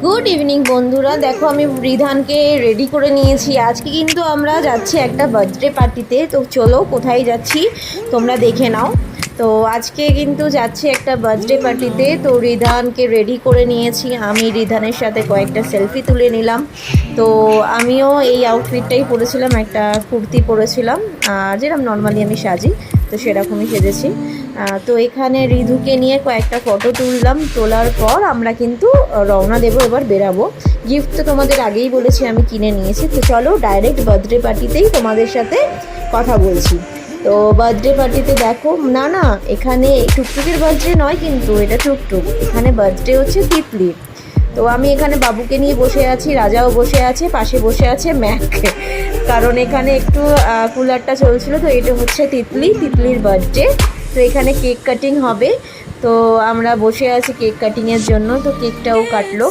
Good evening বন্ধুরা, দেখো আমি রিধানকে রেডি করে নিয়েছি। আজকে কিন্তু আমরা যাচ্ছি একটা বার্থডে পার্টিতে। তো চলো কোথায় যাচ্ছি তোমরা দেখে নাও। তো আজকে কিন্তু যাচ্ছি একটা বার্থডে পার্টিতে। তো রিধানকে রেডি করে নিয়েছি, আমি রিধানের সাথে কয়েকটা সেলফি তুলে নিলাম। তো আমিও এই আউটফিটটাই পরেছিলাম, একটা কুর্তি পরেছিলাম, আর যেরকম নর্মালি আমি সাজি তো সেরকমই সেজেছি। তো এখানে রিধুকে নিয়ে কয়েকটা ফটো তুললাম। তোলার পর আমরা কিন্তু রওনা দেবো, এবার বেরাবো। গিফট তো তোমাদের আগেই বলেছি আমি কিনে নিয়েছি। তো চলো ডাইরেক্ট বার্থডে পার্টিতেই তোমাদের সাথে কথা বলছি। তো বার্থডে পার্টিতে দেখো, না না এখানে টুকটুকির বার্থডে নয়, কিন্তু এটা টুকটুক, এখানে বার্থডে হচ্ছে তিতলির। তো আমি এখানে বাবুকে নিয়ে বসে আছি, রাজাও বসে আছে, পাশে বসে আছে ম্যাক, কারণ এখানে একটু কুলারটা চলছিল। তো এটা হচ্ছে তিতলির বার্থডে। তো এখানে কেক কাটিং হবে, তো আমরা বসে আছি কেক কাটিংয়ের জন্য। তো কেকটাও কাটলো।